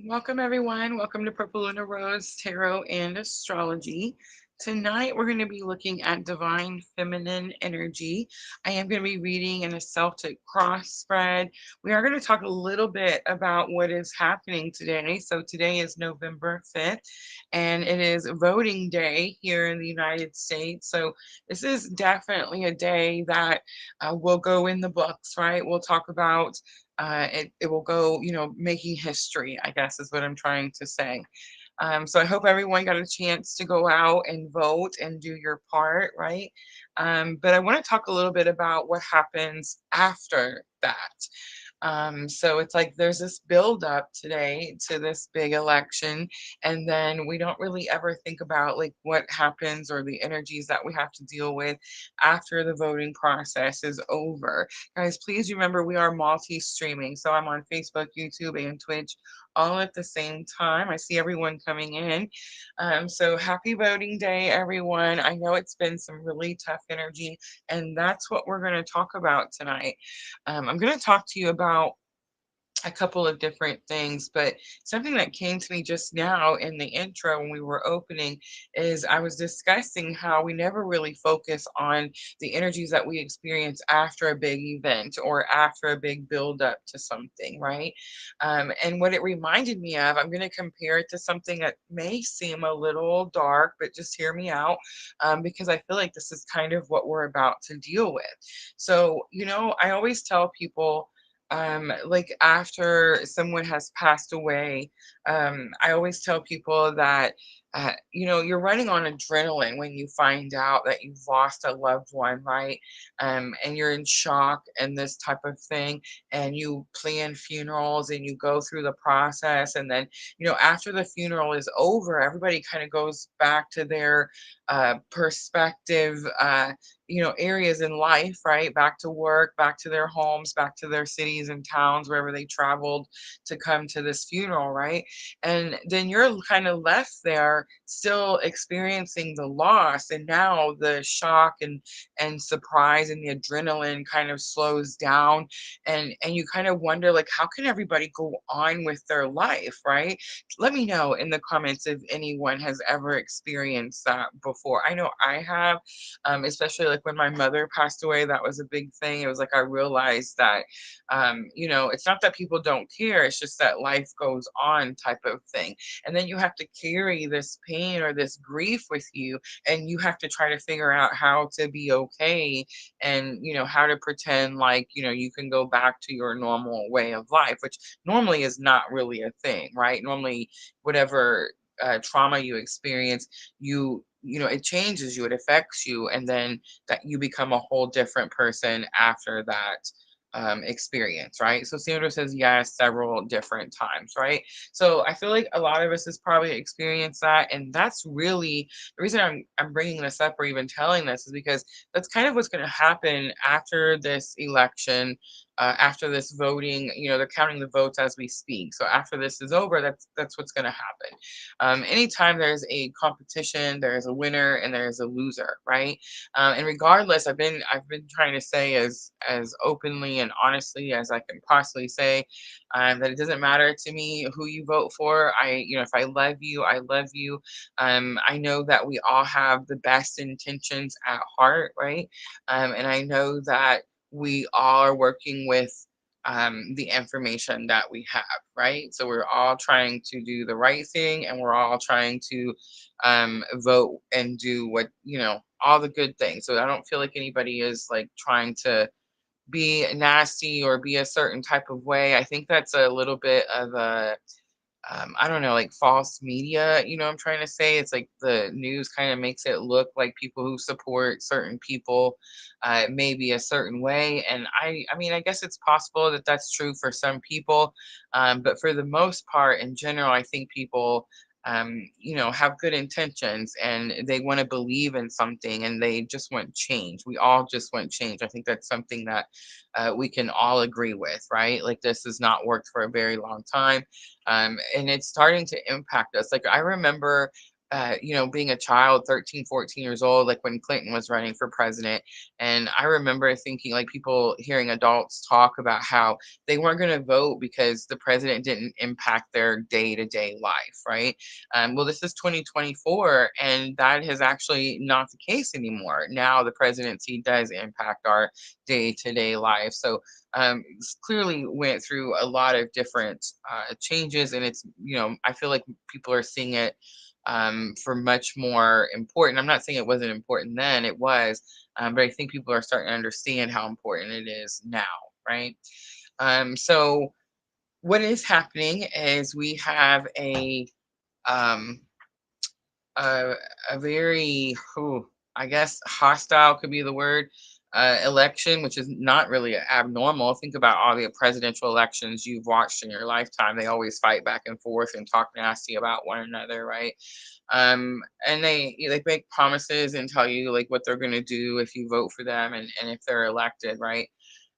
Welcome, everyone. Welcome to Purple Rose Tarot and Astrology. Tonight, we're going to be looking at divine feminine energy. I am going to be reading in a Celtic cross spread. We are going to talk a little bit about what is happening today. So, today is November 5th, and it is voting day here in the United States. So, this is definitely a day that will go in the books, right? We'll talk about it will go, making history, I guess is what I'm trying to say. So I hope everyone got a chance to go out and vote and do your part, right? But I want to talk a little bit about what happens after that. So it's like there's this build up today to this big election, and then we don't really ever think about like what happens or the energies that we have to deal with after the voting process is over. Guys, please remember we are multi-streaming. So I'm on Facebook, YouTube, and Twitch all at the same time. I see everyone coming in. So happy voting day, everyone. I know it's been some really tough energy, and that's what we're going to talk about tonight. I'm going to talk to you about a couple of different things, but something that came to me just now in the intro when we were opening is I was discussing how we never really focus on the energies that we experience after a big event or after a big build up to something, right? And what it reminded me of, I'm going to compare it to something that may seem a little dark, but just hear me out, because I feel like this is kind of what we're about to deal with. So, I always tell people, like after someone has passed away, I always tell people that you're running on adrenaline when you find out that you've lost a loved one, right? And you're in shock and this type of thing, and you plan funerals and you go through the process, and then after the funeral is over, everybody kind of goes back to their perspective, areas in life, right? Back to work, back to their homes, back to their cities and towns, wherever they traveled to come to this funeral, right? And then you're kind of left there still experiencing the loss. And now the shock and surprise and the adrenaline kind of slows down. And you kind of wonder, like, how can everybody go on with their life, right? Let me know in the comments if anyone has ever experienced that before. I know I have, especially like when my mother passed away. That was a big thing. It was like I realized that, it's not that people don't care, it's just that life goes on type of thing. And then you have to carry this pain or this grief with you, and you have to try to figure out how to be okay, and how to pretend like you can go back to your normal way of life, which normally is not really a thing, right? Normally, whatever trauma you experience, it changes you, it affects you, and then that you become a whole different person after that experience, right? So Sandra says yes several different times, right? So I feel like a lot of us has probably experienced that, and that's really the reason I'm bringing this up or even telling this is because that's kind of what's going to happen after this election. After this voting, they're counting the votes as we speak. So after this is over, that's what's going to happen. Anytime there's a competition, there's a winner and there's a loser, right? And regardless, I've been trying to say as openly and honestly as I can possibly say, that it doesn't matter to me who you vote for. If I love you, I love you. I know that we all have the best intentions at heart, right? And I know that we all are working with the information that we have, right? So we're all trying to do the right thing, and we're all trying to vote and do what, all the good things. So I don't feel like anybody is like trying to be nasty or be a certain type of way. I think that's a little bit of a I don't know, like false media, I'm trying to say. It's like the news kind of makes it look like people who support certain people maybe a certain way. And I mean, I guess it's possible that that's true for some people. But for the most part, in general, I think people, have good intentions and they want to believe in something and they just want change. We all just want change. I think that's something that we can all agree with, right? Like this has not worked for a very long time, and it's starting to impact us. Like I remember being a child, 13, 14 years old, like when Clinton was running for president. And I remember thinking, like, people hearing adults talk about how they weren't going to vote because the president didn't impact their day to day life, right? Well, this is 2024, and that is actually not the case anymore. Now the presidency does impact our day to day life. So it's clearly went through a lot of different changes, and it's, I feel like people are seeing it for much more important. I'm not saying it wasn't important then, it was, but I think people are starting to understand how important it is now, right? So what is happening is we have um, a, a very, I guess, hostile could be the word, election, which is not really abnormal. Think about all the presidential elections you've watched in your lifetime. They always fight back and forth and talk nasty about one another, right? And they make promises and tell you like what they're going to do if you vote for them, and if they're elected, right?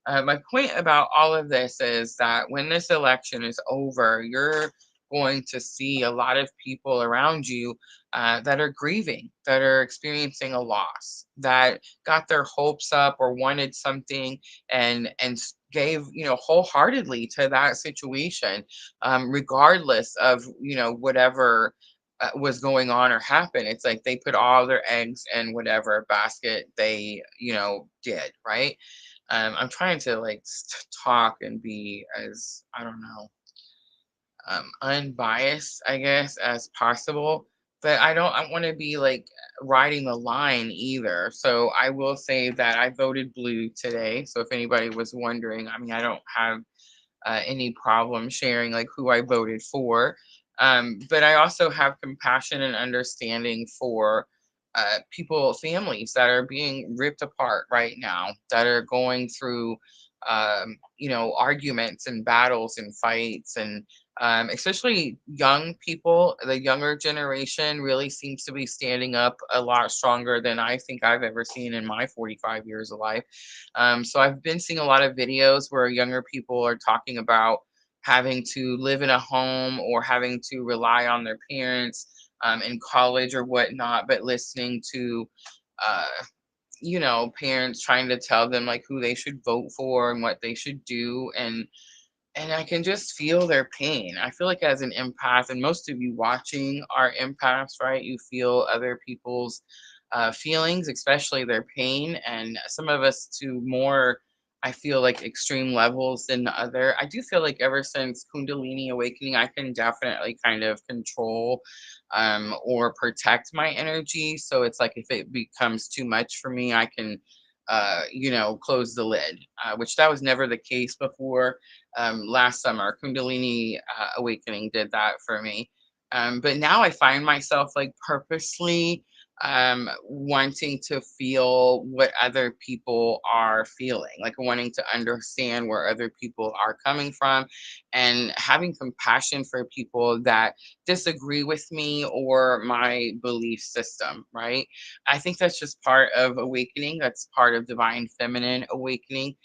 My point about all of this is that when this election is over, you're going to see a lot of people around you that are grieving, that are experiencing a loss, that got their hopes up or wanted something, and gave, wholeheartedly to that situation, regardless of, whatever was going on or happened. It's like they put all their eggs in whatever basket they, did, right? I'm trying to like talk and be as, I don't know, unbiased, I guess, as possible. But I want to be like riding the line either. So I will say that I voted blue today. So if anybody was wondering, I mean, I don't have any problem sharing like who I voted for. But I also have compassion and understanding for people, families that are being ripped apart right now, that are going through, arguments and battles and fights, and especially young people. The younger generation really seems to be standing up a lot stronger than I think I've ever seen in my 45 years of life. So I've been seeing a lot of videos where younger people are talking about having to live in a home or having to rely on their parents in college or whatnot, but listening to, uh, parents trying to tell them like who they should vote for and what they should do. And I can just feel their pain. I feel like as an empath, and most of you watching are empaths, right? You feel other people's feelings, especially their pain, and some of us to more, I feel like, extreme levels than the other. I do feel like ever since Kundalini awakening, I can definitely kind of control or protect my energy. So it's like if it becomes too much for me, I can, close the lid, which that was never the case before. Last summer, Kundalini awakening did that for me. But now I find myself like purposely wanting to feel what other people are feeling, like wanting to understand where other people are coming from, and having compassion for people that disagree with me or my belief system, right? I think that's just part of awakening. That's part of divine feminine awakening.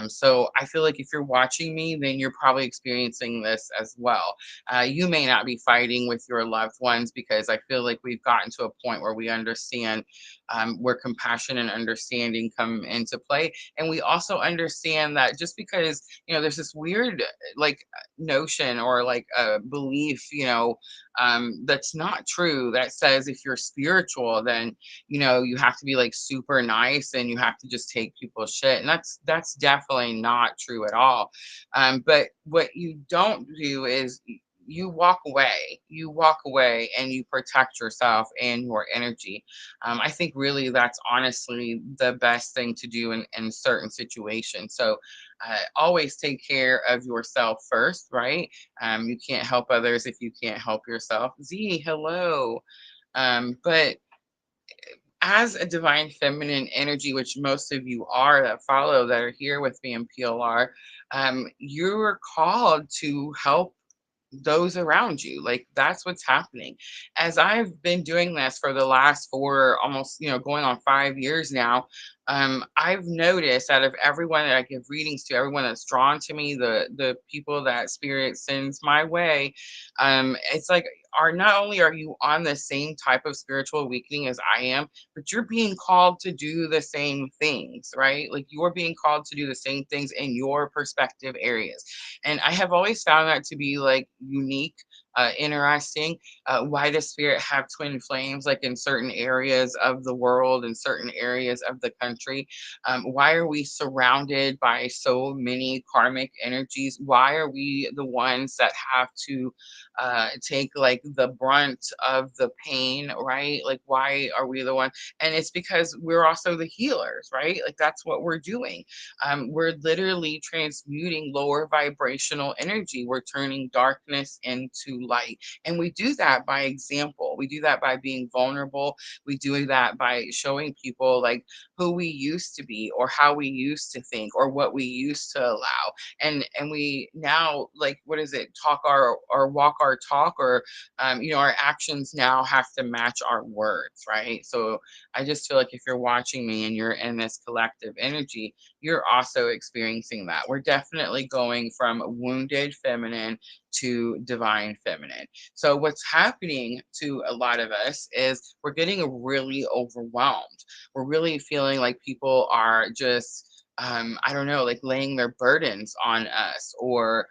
So I feel like if you're watching me, then you're probably experiencing this as well. You may not be fighting with your loved ones, because I feel like we've gotten to a point where we understand where compassion and understanding come into play. And we also understand that just because, there's this weird like notion or like a belief, that's not true, that says if you're spiritual, then, you have to be like super nice and you have to just take people's shit. And that's definitely not true at all. But what you don't do is you walk away and you protect yourself and your energy. I think really that's honestly the best thing to do in certain situations. So always take care of yourself first, right? You can't help others if you can't help yourself. Z, hello. But as a divine feminine energy, which most of you are that follow, that are here with me in PLR, you're called to help those around you. Like that's what's happening. As I've been doing this for the last four, almost, going on 5 years now, I've noticed out of everyone that I give readings to, everyone that's drawn to me, the people that spirit sends my way, it's like, are not only are you on the same type of spiritual awakening as I am, but you're being called to do the same things, right? Like you're being called to do the same things in your perspective areas. And I have always found that to be like unique, interesting. Why does spirit have twin flames, like in certain areas of the world and certain areas of the country? Why are we surrounded by so many karmic energies? Why are we the ones that have to take like the brunt of the pain, right? Like, why are we the one? And it's because we're also the healers, right? Like, that's what we're doing. We're literally transmuting lower vibrational energy. We're turning darkness into light. And we do that by example. We do that by being vulnerable. We do that by showing people like who we used to be or how we used to think or what we used to allow. And we now, like, what is it, talk our or walk our talk, or our actions now have to match our words, right? So I just feel like if you're watching me and you're in this collective energy, you're also experiencing that. We're definitely going from wounded feminine to divine feminine. So what's happening to a lot of us is we're getting really overwhelmed. We're really feeling like people are just I don't know, like laying their burdens on us, or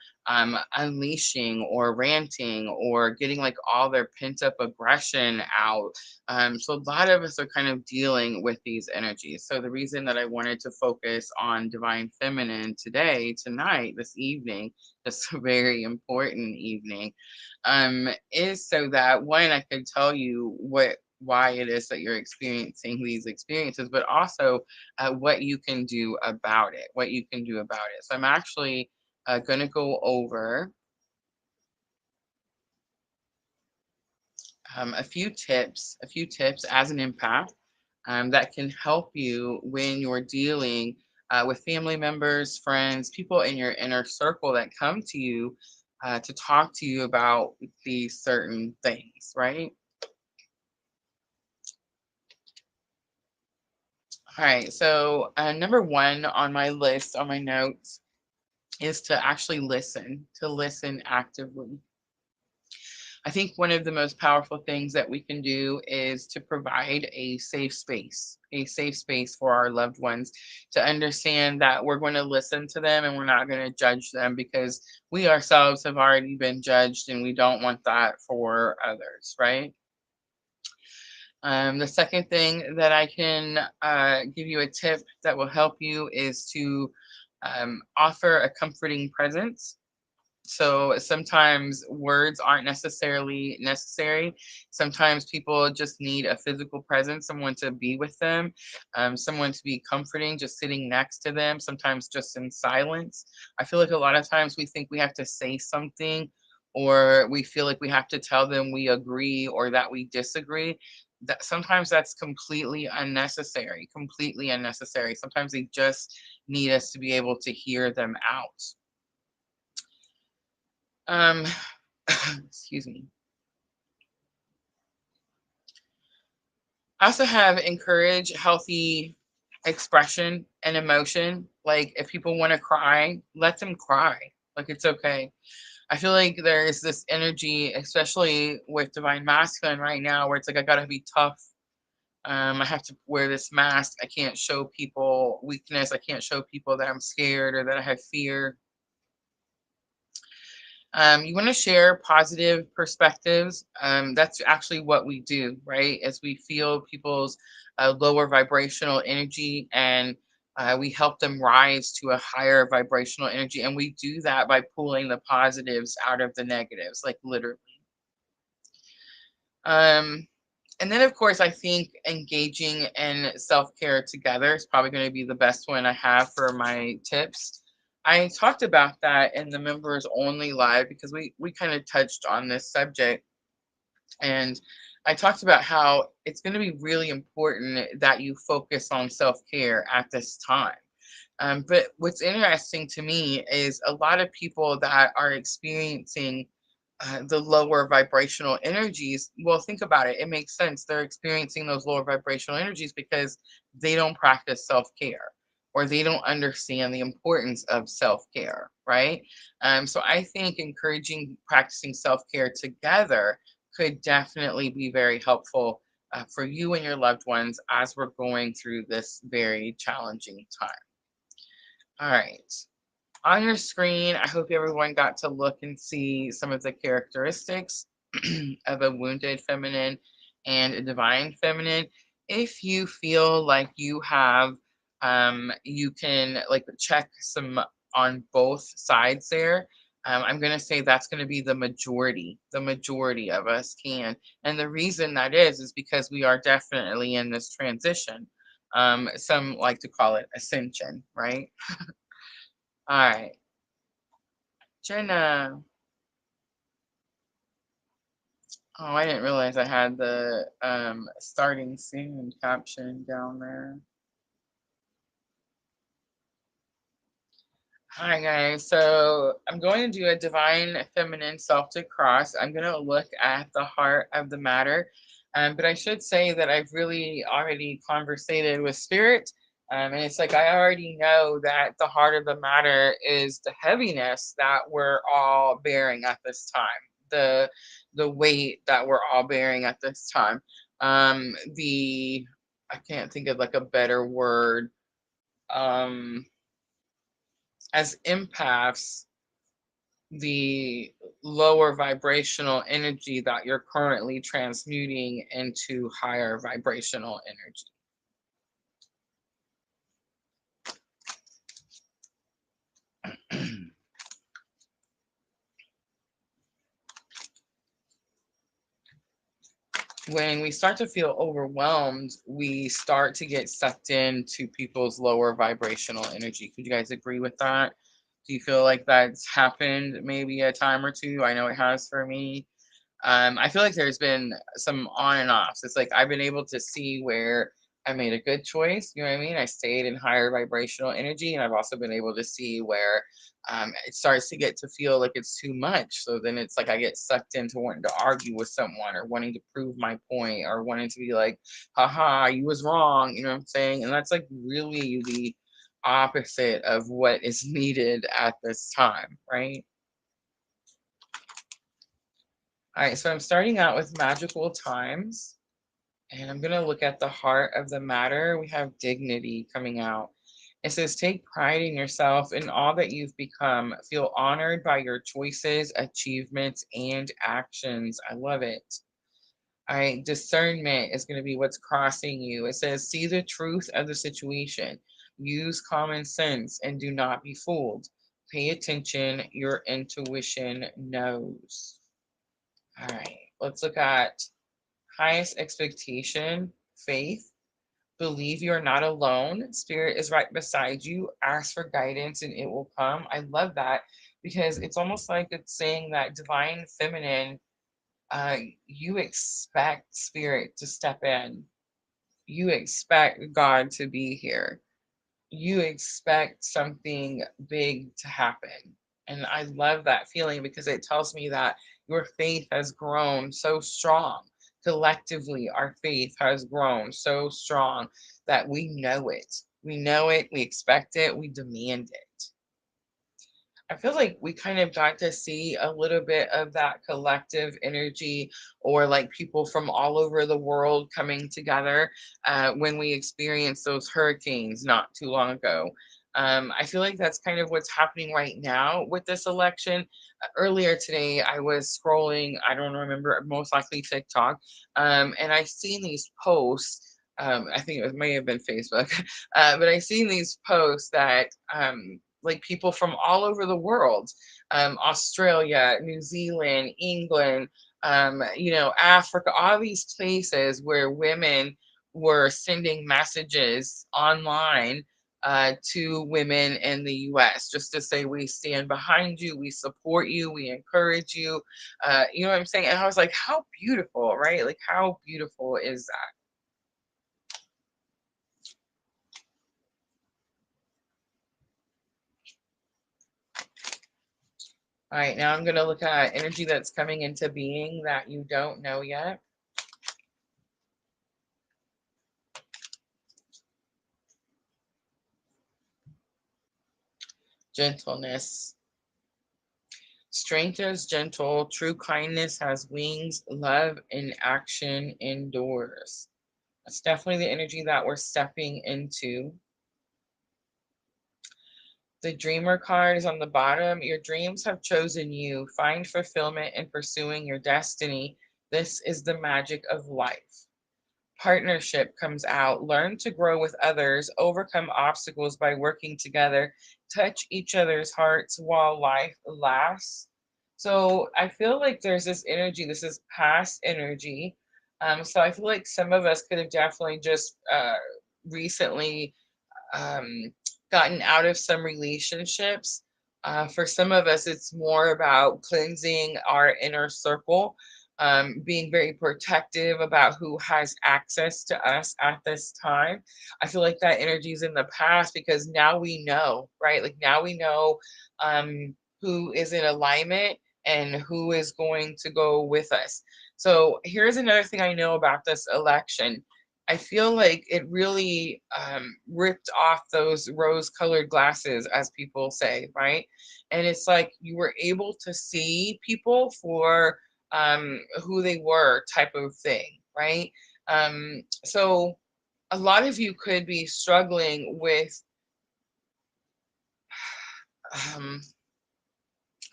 unleashing or ranting or getting like all their pent up aggression out. So a lot of us are kind of dealing with these energies. So the reason that I wanted to focus on divine feminine today, tonight, this evening, this very important evening, is so that one, I could tell you why it is that you're experiencing these experiences, but also what you can do about it. What you can do about it. So I'm actually going to go over a few tips as an empath that can help you when you're dealing with family members, friends, people in your inner circle that come to you to talk to you about these certain things, right? All right. So, number one on my list, on my notes, is to actually listen, to listen actively. I think one of the most powerful things that we can do is to provide a safe space for our loved ones to understand that we're going to listen to them and we're not going to judge them, because we ourselves have already been judged and we don't want that for others, right? The second thing that I can give you a tip that will help you is to offer a comforting presence. So sometimes words aren't necessarily necessary. Sometimes people just need a physical presence, someone to be with them, someone to be comforting, just sitting next to them, sometimes just in silence. I feel like a lot of times we think we have to say something, or we feel like we have to tell them we agree or that we disagree. That sometimes that's completely unnecessary, completely unnecessary. Sometimes they just need us to be able to hear them out. Um, excuse me. I also have encourage healthy expression and emotion. Like if people want to cry, let them cry. Like it's okay. I feel like there's this energy, especially with divine masculine right now, where it's like I gotta be tough. I have to wear this mask. I can't show people weakness. I can't show people that I'm scared or that I have fear. You want to share positive perspectives. That's actually what we do, right? As we feel people's lower vibrational energy, and we help them rise to a higher vibrational energy. And we do that by pulling the positives out of the negatives, like literally. Um, and then, of course, I think engaging in self care together is probably going to be the best one I have for my tips. I talked about that in the members only live because we kind of touched on this subject. And I talked about how it's going to be really important that you focus on self care at this time. But what's interesting to me is a lot of people that are experiencing the lower vibrational energies. Well, think about it. It makes sense. They're experiencing those lower vibrational energies because they don't practice self care or they don't understand the importance of self care, right? So I think encouraging practicing self care together could definitely be very helpful for you and your loved ones as we're going through this very challenging time. All right. On your screen, I hope everyone got to look and see some of the characteristics of a wounded feminine and a divine feminine. If you feel like you have, you can like check some on both sides there. I'm going to say that's going to be the majority. The majority of us can. And the reason that is because we are definitely in this transition. Some like to call it ascension, right? All right. Jenna. Oh, I didn't realize I had the starting soon caption down there. Hi guys, so I'm going to do a divine feminine Celtic cross. I'm going to look at the heart of the matter, but I should say that I've really already conversated with spirit, and it's like I already know that the heart of the matter is the heaviness that we're all bearing at this time, the weight that we're all bearing at this time. The I can't think of like a better word. Um, as empaths, the lower vibrational energy that you're currently transmuting into higher vibrational energy. When we start to feel overwhelmed, we start to get sucked into people's lower vibrational energy. Could you guys agree with that? Do you feel like that's happened maybe a time or two? I know it has for me. I feel like there's been some on and offs. It's like I've been able to see where I made a good choice. You know what I mean? I stayed in higher vibrational energy, and I've also been able to see where it starts to get to feel like it's too much. So then it's like I get sucked into wanting to argue with someone or wanting to prove my point or wanting to be like, haha, you was wrong. You know what I'm saying? And that's like really the opposite of what is needed at this time, right? All right, so I'm starting out with magical times, and I'm going to look at the heart of the matter. We have dignity coming out. It says, take pride in yourself and all that you've become. Feel honored by your choices, achievements, and actions. I love it. All right, discernment is going to be what's crossing you. It says, see the truth of the situation. Use common sense and do not be fooled. Pay attention. Your intuition knows. All right, let's look at highest expectation, faith. Believe you're not alone. Spirit is right beside you. Ask for guidance and it will come. I love that because it's almost like it's saying that divine feminine, you expect spirit to step in. You expect God to be here. You expect something big to happen. And I love that feeling because it tells me that your faith has grown so strong. Collectively, our faith has grown so strong that we know it. We know it, we expect it, we demand it. I feel like we kind of got to see a little bit of that collective energy or like people from all over the world coming together when we experienced those hurricanes not too long ago. I feel like that's kind of what's happening right now with this election. Earlier today, I was scrolling, I don't remember, most likely TikTok, and I seen these posts. I think it may have been Facebook, but I seen these posts that like people from all over the world, Australia, New Zealand, England, Africa, all these places where women were sending messages online to women in the US just to say, we stand behind you, we support you, we encourage you. You know what I'm saying? And I was like, how beautiful, right? Like, how beautiful is that? All right, now I'm going to look at energy that's coming into being that you don't know yet. Gentleness. Strength is gentle, true kindness has wings, love in action endures. That's definitely the energy that we're stepping into. The dreamer card is on the bottom. Your dreams have chosen you. Find fulfillment in pursuing your destiny. This is the magic of life. Partnership comes out. Learn to grow with others, overcome obstacles by working together, touch each other's hearts while life lasts. So I feel like there's this energy, this is past energy. So I feel like some of us could have definitely just recently um, gotten out of some relationships. For some of us, it's more about cleansing our inner circle, being very protective about who has access to us at this time. I feel like that energy is in the past because now we know, right? Like now we know who is in alignment and who is going to go with us. So here's another thing I know about this election. I feel like it really ripped off those rose colored glasses, as people say, right? And it's like you were able to see people for who they were, type of thing, right? So a lot of you could be struggling with, um,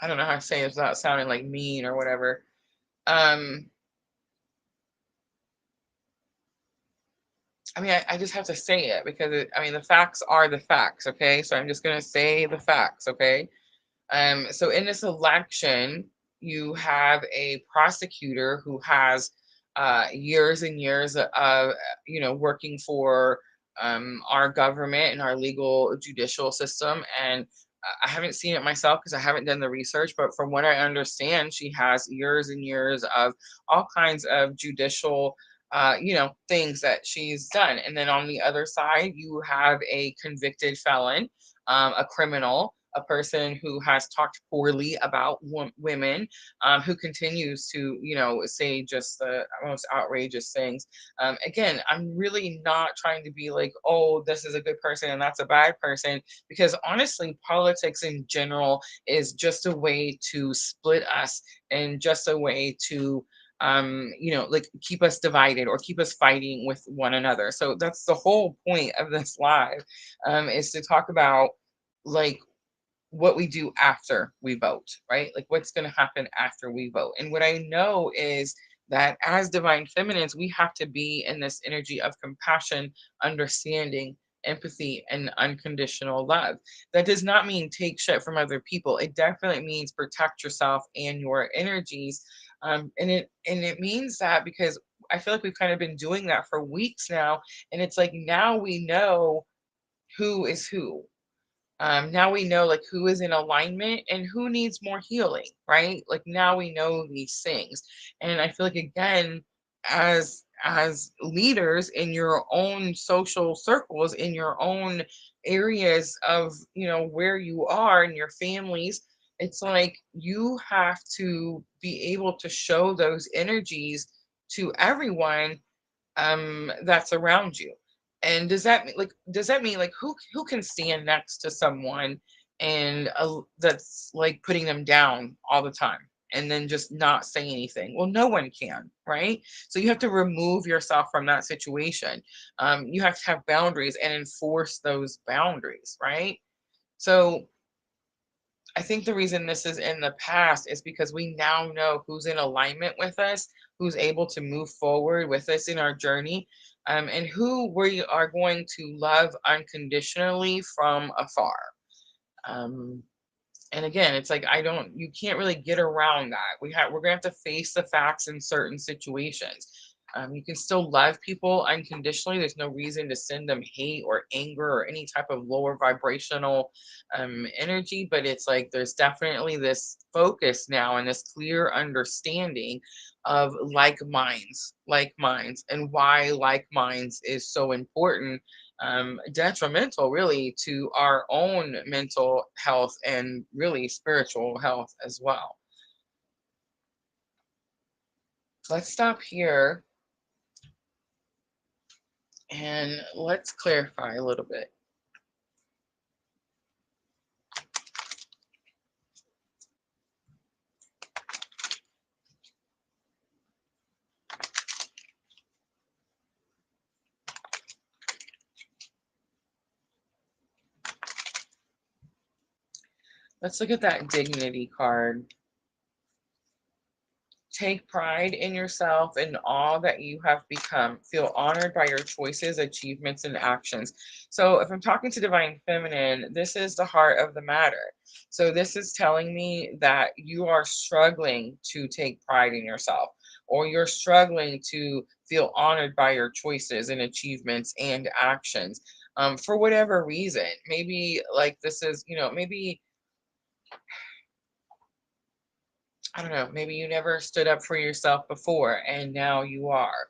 I don't know how to say it without sounding like mean or whatever. Um, I just have to say it because the facts are the facts, okay? So I'm just going to say the facts, okay? So in this election, you have a prosecutor who has years and years of, working for our government and our legal judicial system. And I haven't seen it myself because I haven't done the research, but from what I understand, she has years and years of all kinds of judicial things that she's done. And then on the other side, you have a convicted felon, a criminal, a person who has talked poorly about women, who continues to, say just the most outrageous things. Again, I'm really not trying to be like, oh, this is a good person and that's a bad person, because honestly, politics in general is just a way to split us and just a way to like keep us divided or keep us fighting with one another. So that's the whole point of this live, is to talk about like what we do after we vote, right? Like what's going to happen after we vote. And what I know is that as divine feminines, we have to be in this energy of compassion, understanding, empathy, and unconditional love. That does not mean take shit from other people. It definitely means protect yourself and your energies. And it means that because I feel like we've kind of been doing that for weeks now, and it's like now we know who is who. Now we know like who is in alignment and who needs more healing, right? Like now we know these things. And I feel like again, as leaders in your own social circles, in your own areas of, where you are in your families, it's like you have to be able to show those energies to everyone that's around you. And does that mean like who can stand next to someone and that's like putting them down all the time and then just not say anything? Well, no one can, right? So you have to remove yourself from that situation. You have to have boundaries and enforce those boundaries, right? So I think the reason this is in the past is because we now know who's in alignment with us, who's able to move forward with us in our journey, and who we are going to love unconditionally from afar. Um, and again, it's like you can't really get around that. We're gonna have to face the facts in certain situations. You can still love people unconditionally. There's no reason to send them hate or anger or any type of lower vibrational energy, but it's like there's definitely this focus now and this clear understanding of like minds, and why like minds is so important, detrimental really to our own mental health and really spiritual health as well. Let's stop here and let's clarify a little bit. Let's look at that dignity card. Take pride in yourself and all that you have become. Feel honored by your choices, achievements, and actions. So, if I'm talking to Divine Feminine, this is the heart of the matter. So, this is telling me that you are struggling to take pride in yourself, or you're struggling to feel honored by your choices and achievements and actions for whatever reason. Maybe like this is, maybe I don't know, maybe you never stood up for yourself before and now you are.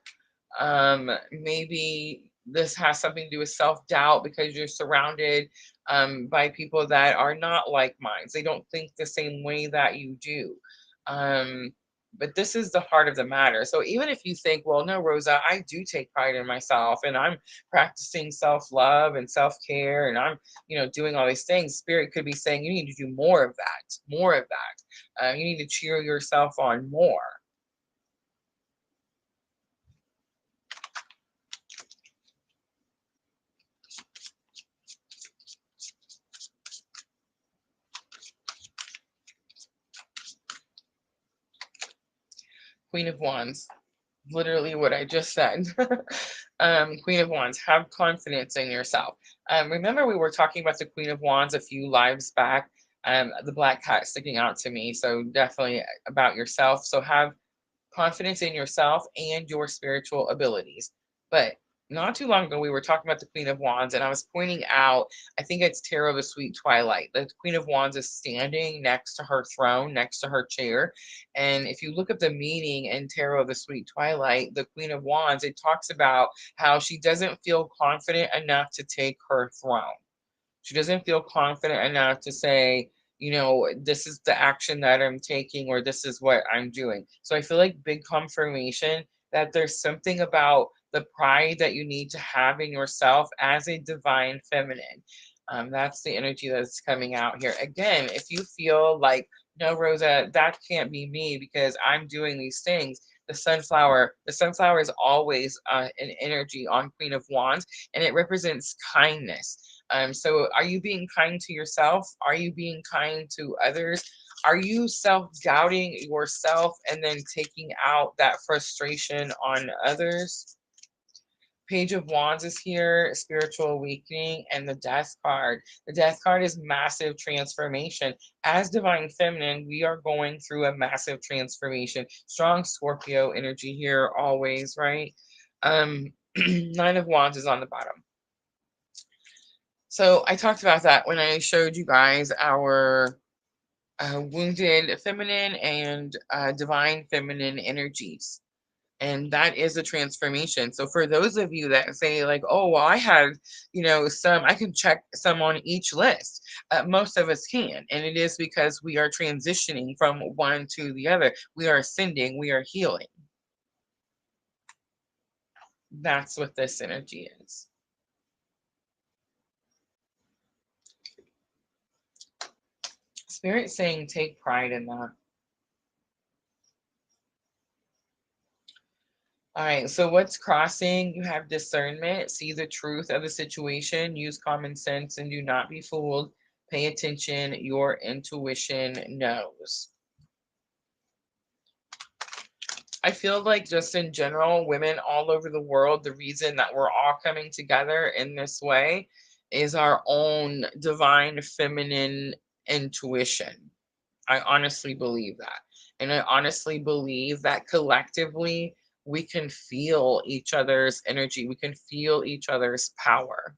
Maybe this has something to do with self-doubt because you're surrounded by people that are not like minds. They don't think the same way that you do. Um, but this is the heart of the matter. So even if you think, well, no, Rosa, I do take pride in myself and I'm practicing self-love and self-care and I'm, doing all these things, Spirit could be saying you need to do more of that, more of that. You need to cheer yourself on more. Queen of Wands, literally what I just said. Queen of Wands, have confidence in yourself. Remember, we were talking about the Queen of Wands a few lives back. The black cat sticking out to me. So definitely about yourself. So have confidence in yourself and your spiritual abilities. But not too long ago, we were talking about the Queen of Wands, and I was pointing out, I think it's Tarot the Sweet Twilight. The Queen of Wands is standing next to her throne, next to her chair. And if you look at the meaning in Tarot the Sweet Twilight, the Queen of Wands, it talks about how she doesn't feel confident enough to take her throne. She doesn't feel confident enough to say, this is the action that I'm taking or this is what I'm doing. So I feel like big confirmation that there's something about the pride that you need to have in yourself as a divine feminine. That's the energy that's coming out here. Again, if you feel like, no, Rosa, that can't be me because I'm doing these things. The sunflower is always an energy on Queen of Wands, and it represents kindness. So are you being kind to yourself? Are you being kind to others? Are you self-doubting yourself and then taking out that frustration on others? Page of Wands is here, spiritual awakening, and the Death card. The Death card is massive transformation. As Divine Feminine, we are going through a massive transformation. Strong Scorpio energy here always, right? Nine of Wands is on the bottom. So I talked about that when I showed you guys our wounded feminine and divine feminine energies. And that is a transformation. So for those of you that say like, oh, well, I had, I can check some on each list. Most of us can. And it is because we are transitioning from one to the other. We are ascending, we are healing. That's what this energy is. Spirit saying, take pride in that. All right, so what's crossing? You have discernment, see the truth of the situation, use common sense, and do not be fooled. Pay attention, your intuition knows. I feel like just in general, women all over the world, the reason that we're all coming together in this way is our own divine feminine intuition. I honestly believe that. And I honestly believe that collectively we can feel each other's energy. We can feel each other's power.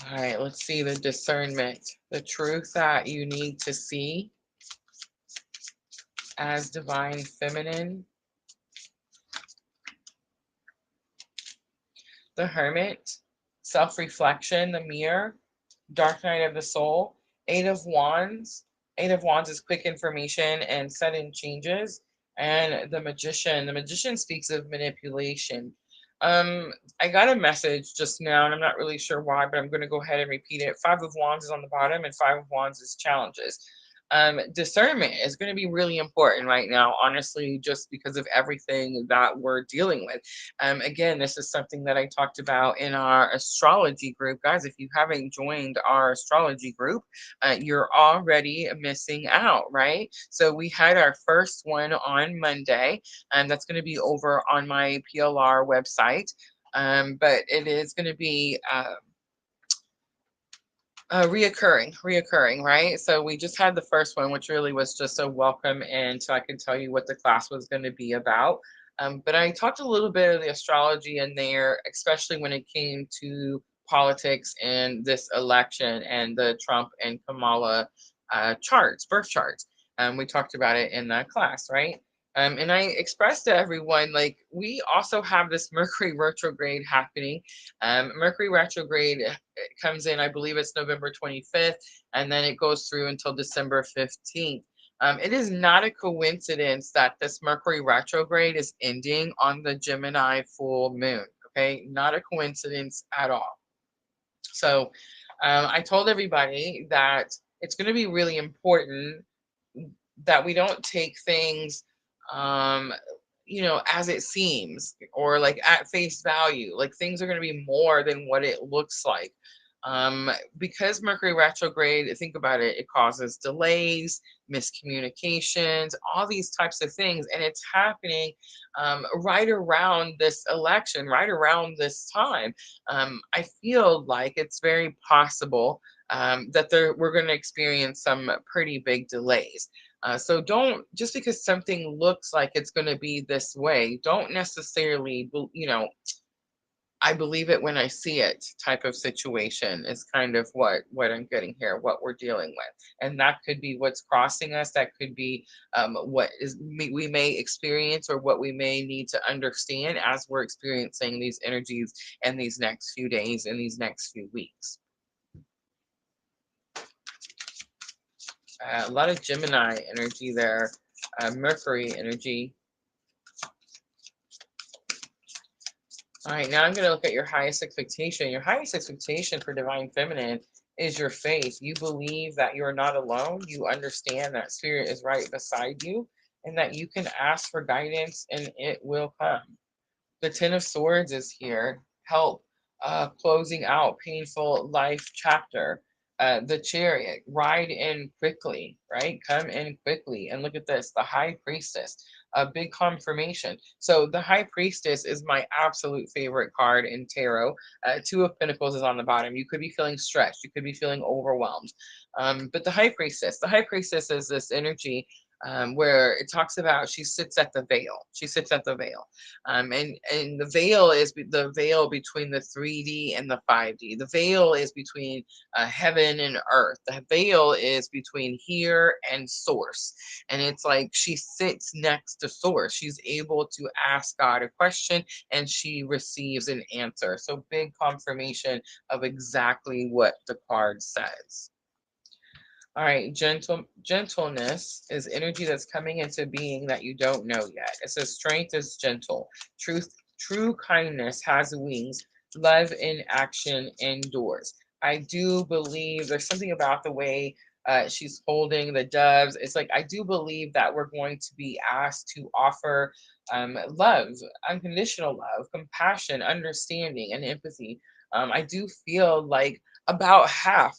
All right, let's see the discernment, the truth that you need to see. as divine feminine. The Hermit, self-reflection, the mirror, dark night of the soul. Eight of Wands. Eight of Wands is quick information and sudden changes. And the magician speaks of manipulation. I got a message just now, and I'm not really sure why, but I'm going to go ahead and repeat it. Five of Wands is on the bottom, and Five of Wands is challenges. Discernment is going to be really important right now, honestly, just because of everything that we're dealing with. Again, this is something that I talked about in our astrology group. Guys, if you haven't joined our astrology group, you're already missing out, right? So we had our first one on Monday, and that's going to be over on my PLR website. But it is going to be reoccurring, right? So we just had the first one, which really was just a welcome in, so I can tell you what the class was going to be about. But I talked a little bit of the astrology in there, especially when it came to politics and this election and the Trump and Kamala charts, birth charts. We talked about it in that class, right? And I expressed to everyone, like, we also have this Mercury retrograde happening. Mercury retrograde comes in, I believe it's November 25th, and then it goes through until December 15th. It is not a coincidence that this Mercury retrograde is ending on the Gemini full moon. Okay, not a coincidence at all. So I told everybody that it's going to be really important that we don't take things um as it seems, or like at face value, like things are going to be more than what it looks like. Because Mercury retrograde, think about it, it causes delays, miscommunications, all these types of things, and it's happening right around this election, right around this time. I feel like it's very possible that we're going to experience some pretty big delays. So don't, just because something looks like it's going to be this way, don't necessarily, I believe it when I see it type of situation is kind of what I'm getting here, what we're dealing with. And that could be what's crossing us. That could be what we may experience, or what we may need to understand as we're experiencing these energies in these next few days, in these next few weeks. A lot of Gemini energy there, Mercury energy. All right, now I'm going to look at your highest expectation. Your highest expectation for divine feminine is your faith. You believe that you're not alone. You understand that spirit is right beside you, and that you can ask for guidance and it will come. The Ten of Swords is here. Help closing out painful life chapter. The Chariot, ride in quickly, right? Come in quickly. And look at this, the High Priestess, a big confirmation. So the High Priestess is my absolute favorite card in tarot. Two of Pentacles is on the bottom. You could be feeling stretched. You could be feeling overwhelmed. But the High Priestess is this energy where it talks about she sits at the veil. She sits at the veil. And the veil is the veil between the 3D and the 5D. The veil is between heaven and earth. The veil is between here and source. And it's like she sits next to source. She's able to ask God a question and she receives an answer. So big confirmation of exactly what the card says. All right, gentleness is energy that's coming into being that you don't know yet. It says strength is gentle. True kindness has wings. Love in action endures. I do believe there's something about the way she's holding the doves. It's like, I do believe that we're going to be asked to offer love, unconditional love, compassion, understanding, and empathy. I do feel like about half,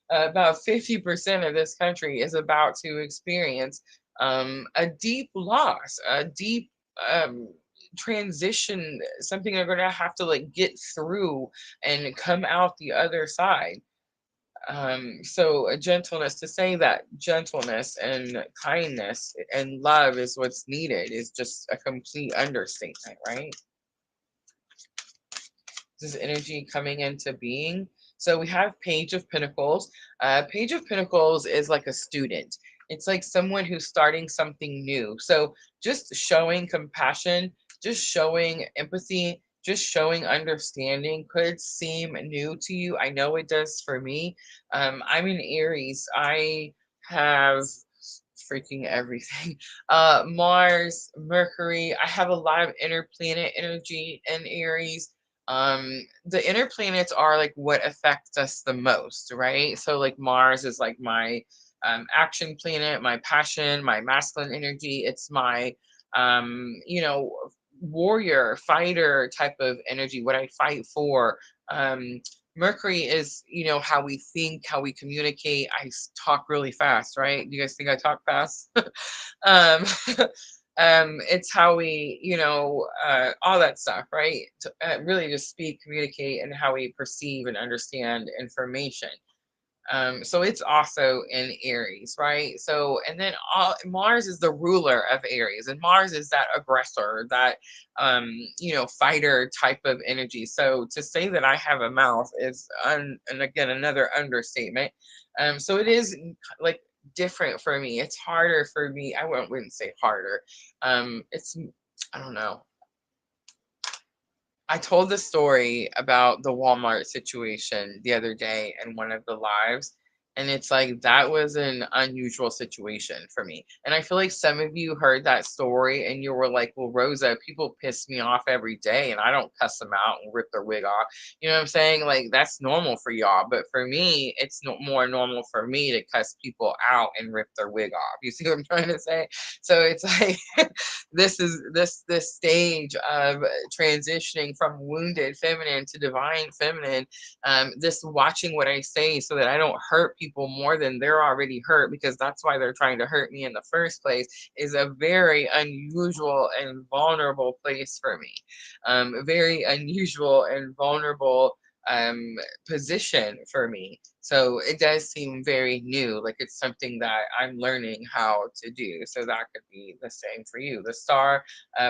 about 50% of this country is about to experience a deep loss, a deep transition, something they're going to have to like get through and come out the other side. So a gentleness, to say that gentleness and kindness and love is what's needed, is just a complete understatement, right? This is energy coming into being. So we have Page of Pentacles. Page of Pentacles is like a student. It's like someone who's starting something new. So just showing compassion, just showing empathy, just showing understanding could seem new to you. I know it does for me. I'm in Aries. I have freaking everything. Mars, Mercury. I have a lot of inner planet energy in Aries. The inner planets are like what affects us the most, right? So like Mars is like my action planet, my passion, my masculine energy. It's my you know, warrior, fighter type of energy, what I fight for. Um, Mercury is, you know, how we think, how we communicate. Talk really fast, right? Do you guys think I talk fast? um, it's how we, you know, all that stuff, right? Really just speak, communicate, and how we perceive and understand information. So it's also in Aries, right? So, and then Mars is the ruler of Aries, and Mars is that aggressor, that, you know, fighter type of energy. So to say that I have a mouth is, and again, another understatement. So it is like different for me. It's harder for me. Wouldn't say harder. It's, I don't know. I told the story about the Walmart situation the other day in one of the lives. And it's like that was an unusual situation for me. And I feel like some of you heard that story and you were like, well, Rosa, people piss me off every day and I don't cuss them out and rip their wig off. You know what I'm saying? Like that's normal for y'all. But for me, it's no more normal for me to cuss people out and rip their wig off. You see what I'm trying to say? So it's like this stage of transitioning from wounded feminine to divine feminine, this watching what I say so that I don't hurt people more than they're already hurt, because that's why they're trying to hurt me in the first place, is a very unusual and vulnerable place for me. A very unusual and vulnerable um position for me. So it does seem very new, like it's something that I'm learning how to do. So that could be the same for you. The star,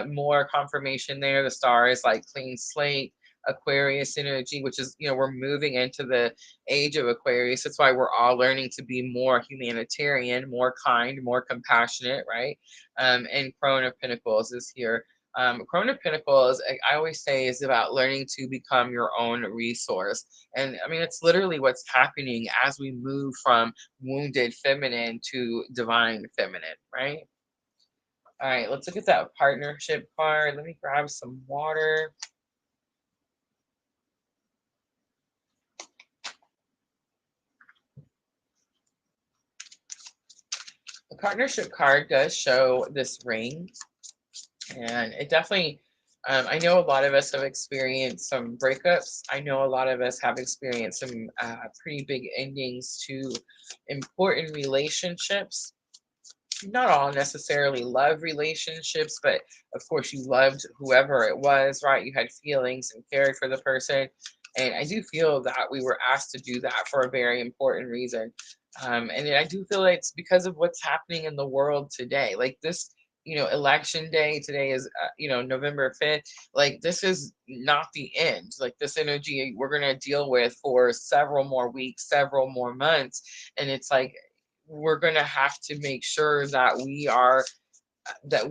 more confirmation there. The star is like clean slate, Aquarius energy, which is, you know, we're moving into the age of Aquarius. That's why we're all learning to be more humanitarian, more kind, more compassionate, right? And Crone of Pentacles is here. Crown of Pentacles, I always say, is about learning to become your own resource. And I mean, it's literally what's happening as we move from wounded feminine to divine feminine, right? All right, let's look at that partnership card. Let me grab some water. The partnership card does show this ring, and it definitely, I know a lot of us have experienced some breakups. I know a lot of us have experienced some pretty big endings to important relationships. Not all necessarily love relationships, but of course you loved whoever it was, right? You had feelings and cared for the person. And I do feel that we were asked to do that for a very important reason. And I do feel like it's because of what's happening in the world today. Like this, you know, election day today is, you know, November 5th. Like this is not the end. Like this energy we're going to deal with for several more weeks, several more months. And it's like, we're going to have to make sure that that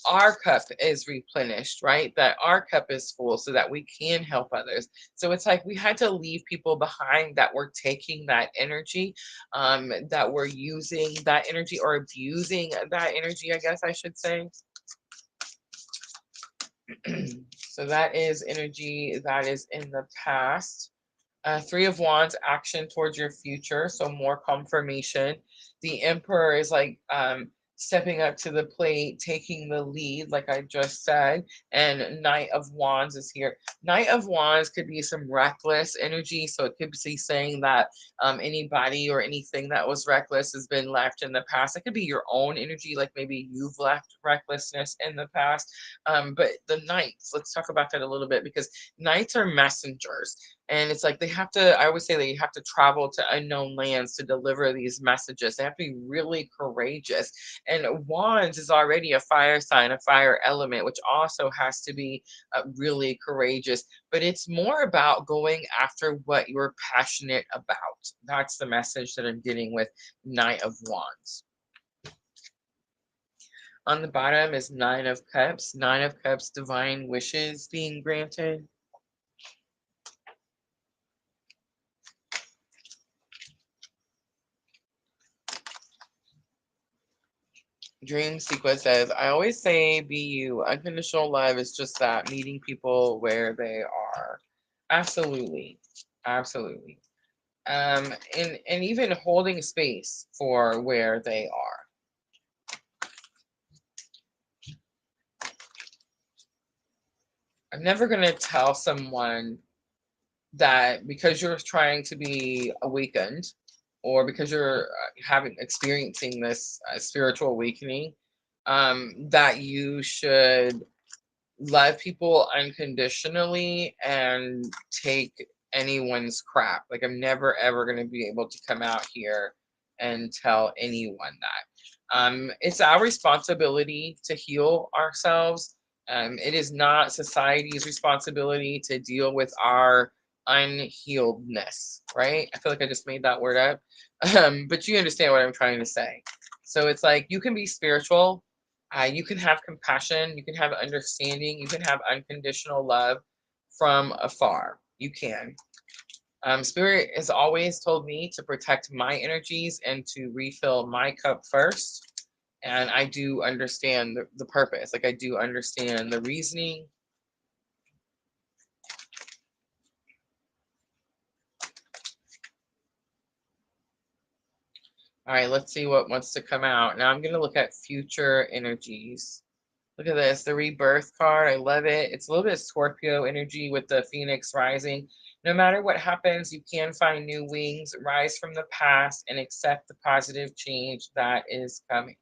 our cup is replenished, right? That our cup is full so that we can help others. So it's like we had to leave people behind that were taking that energy, that were using that energy or abusing that energy, I guess I should say. So that is energy that is in the past. Three of Wands, action towards your future, so more confirmation. The Emperor is like stepping up to the plate, taking the lead, like I just said. And Knight of Wands is here. Knight of Wands could be some reckless energy, so it could be saying that anybody or anything that was reckless has been left in the past. It could be your own energy, like maybe you've left recklessness in the past. But the Knights, let's talk about that a little bit, because Knights are messengers. And it's like they have to, I always say they have to travel to unknown lands to deliver these messages. They have to be really courageous. And Wands is already a fire sign, a fire element, which also has to be really courageous. But it's more about going after what you're passionate about. That's the message that I'm getting with Knight of Wands. On the bottom is Nine of Cups. Nine of Cups, divine wishes being granted. Dream Sequence says, I always say be you. Unconditional love is just that, meeting people where they are. Absolutely. Absolutely. And even holding space for where they are. I'm never going to tell someone that because you're trying to be awakened or because you're experiencing this spiritual awakening, that you should love people unconditionally and take anyone's crap. Like, I'm never ever going to be able to come out here and tell anyone that. It's our responsibility to heal ourselves. It is not society's responsibility to deal with our unhealedness, right? I feel like I just made that word up. But you understand what I'm trying to say. So it's like, you can be spiritual, you can have compassion, you can have understanding, you can have unconditional love from afar. You can. Spirit has always told me to protect my energies and to refill my cup first. And I do understand the purpose. Like, I do understand the reasoning. All right, let's see what wants to come out. Now I'm going to look at future energies. Look at this, the rebirth card. I love it. It's a little bit of Scorpio energy with the Phoenix rising. No matter what happens, you can find new wings, rise from the past, and accept the positive change that is coming.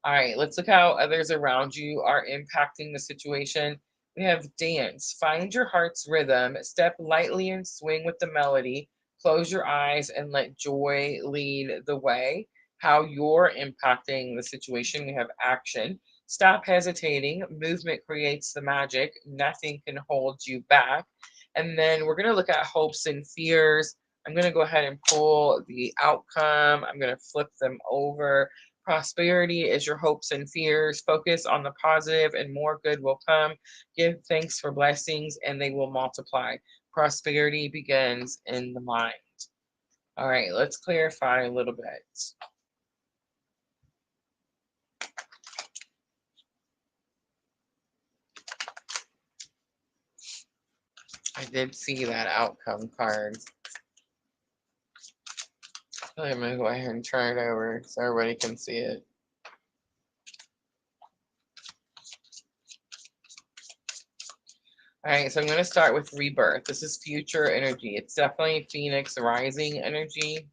All right, let's look how others around you are impacting the situation. We have dance. Find your heart's rhythm. Step lightly and swing with the melody. Close your eyes and let joy lead the way. How you're impacting the situation. We have action. Stop hesitating. Movement creates the magic. Nothing can hold you back. And then we're going to look at hopes and fears. I'm going to go ahead and pull the outcome. I'm going to flip them over. Prosperity is your hopes and fears. Focus on the positive and more good will come. Give thanks for blessings and they will multiply. Prosperity begins in the mind. All right, let's clarify a little bit. I did see that outcome card. I'm going to go ahead and turn it over so everybody can see it. All right, so I'm going to start with rebirth. This is future energy. It's definitely Phoenix rising energy.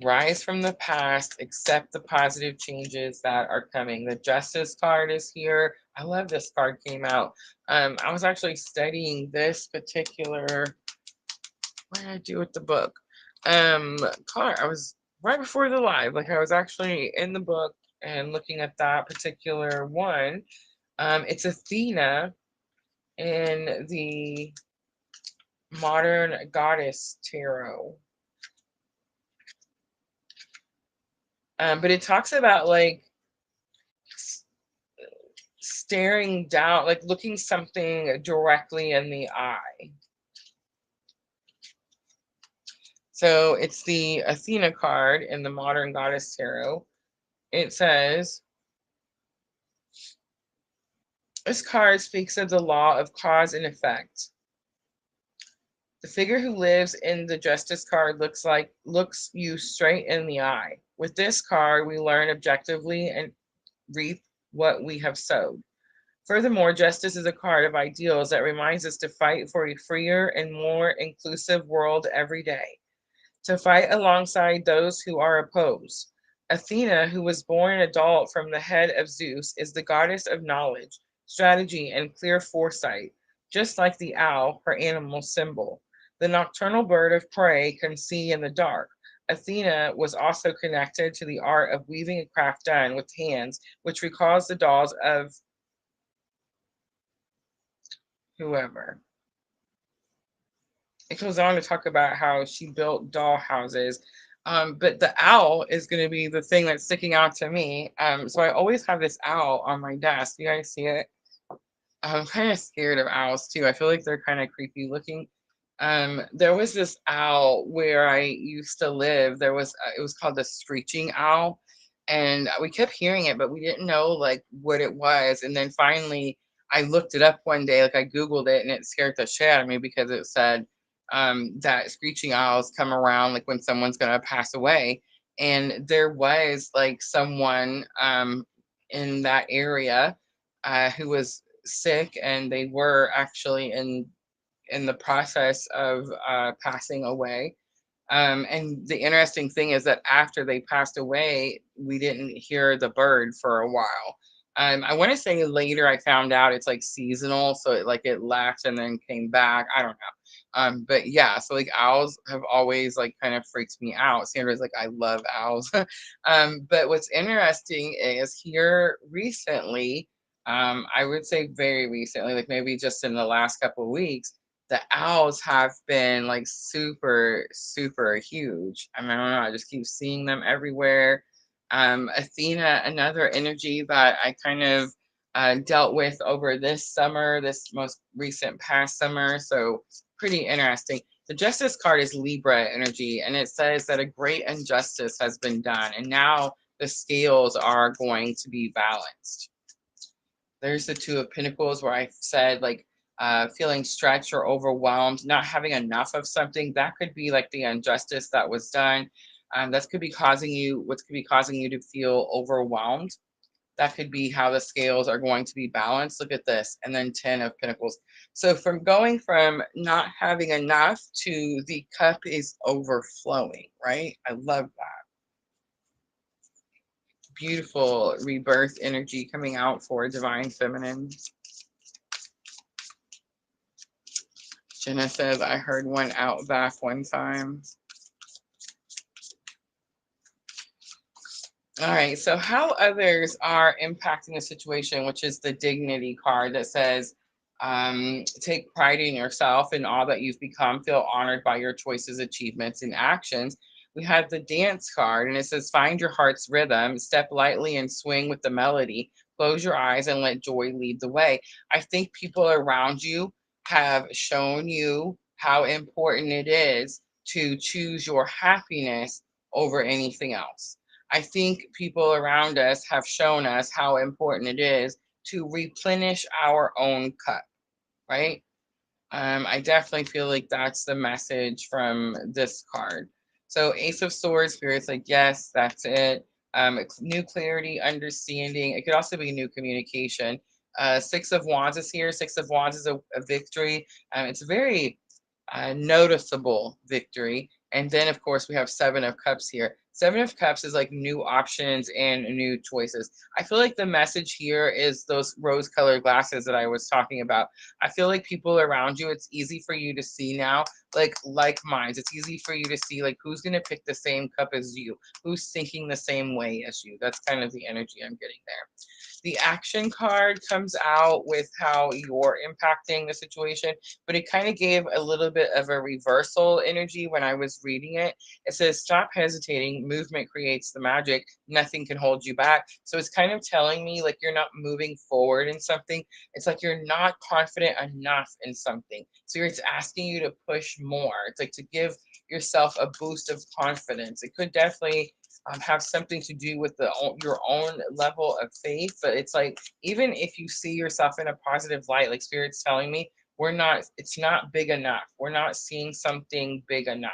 Rise from the past, accept the positive changes that are coming. The Justice card is here. I love this card came out. I was actually studying this particular, what did I do with the book? Card. I was right before the live, like I was actually in the book and looking at that particular one. It's Athena in the Modern Goddess Tarot. But it talks about like staring down, like looking something directly in the eye. So it's the Athena card in the Modern Goddess Tarot. It says, this card speaks of the law of cause and effect. The figure who lives in the Justice card looks you straight in the eye. With this card, we learn objectively and reap what we have sowed. Furthermore, justice is a card of ideals that reminds us to fight for a freer and more inclusive world every day, to fight alongside those who are opposed. Athena, who was born an adult from the head of Zeus, is the goddess of knowledge, strategy, and clear foresight, just like the owl, her animal symbol. The nocturnal bird of prey can see in the dark. Athena was also connected to the art of weaving a craft done with hands, which recalls the dolls of whoever. It goes on to talk about how she built doll houses But the owl is going to be the thing that's sticking out to me. So I always have this owl on my desk. You guys see it? I'm kind of scared of owls too. I feel like they're kind of creepy looking. There was this owl where I used to live. It was called the screeching owl, and we kept hearing it, but we didn't know like what it was. And then finally, I looked it up one day, like I Googled it, and it scared the shit out of me because it said that screeching owls come around like when someone's gonna pass away. And there was like someone in that area who was sick, and they were actually in the process of passing away. And the interesting thing is that after they passed away, we didn't hear the bird for a while. I want to say later I found out it's like seasonal, so it left and then came back. I don't know. But yeah, so like owls have always like kind of freaked me out. Sandra's like, I love owls. But what's interesting is here recently, I would say very recently, like maybe just in the last couple of weeks, the owls have been like super, super huge. I mean, I don't know. I just keep seeing them everywhere. Athena, another energy that I kind of dealt with over this summer, this most recent past summer. So pretty interesting. The Justice card is Libra energy, and it says that a great injustice has been done, and now the scales are going to be balanced. There's the Two of Pentacles where I said like feeling stretched or overwhelmed, not having enough of something. That could be like the injustice that was done. That could be causing you, what could be causing you to feel overwhelmed. That could be how the scales are going to be balanced. Look at this. And then 10 of Pentacles. So from going from not having enough to the cup is overflowing, right? I love that. Beautiful rebirth energy coming out for Divine Feminine. Jenna says, I heard one out back one time. All right, so how others are impacting the situation, which is the dignity card that says, take pride in yourself and all that you've become, feel honored by your choices, achievements, and actions. We have the dance card, and it says, find your heart's rhythm, step lightly and swing with the melody, close your eyes and let joy lead the way. I think people around you have shown you how important it is to choose your happiness over anything else. I think people around us have shown us how important it is to replenish our own cup, right? I definitely feel like that's the message from this card. So Ace of Swords, Spirit's like, yes, that's it. New clarity, understanding. It could also be new communication. Six of Wands is here. Six of Wands is a victory. It's very noticeable victory. And then, of course, we have Seven of Cups here. Seven of Cups is like new options and new choices. I feel like the message here is those rose-colored glasses that I was talking about. I feel like people around you, it's easy for you to see now, like minds. It's easy for you to see like who's going to pick the same cup as you, who's thinking the same way as you. That's kind of the energy I'm getting there. The action card comes out with how you're impacting the situation, but it kind of gave a little bit of a reversal energy when I was reading it. It says, stop hesitating. Movement creates the magic. Nothing can hold you back. So it's kind of telling me like you're not moving forward in something. It's like you're not confident enough in something. So it's asking you to push more. It's like to give yourself a boost of confidence. It could definitely have something to do with your own level of faith. But it's like, even if you see yourself in a positive light, like Spirit's telling me, it's not big enough. We're not seeing something big enough.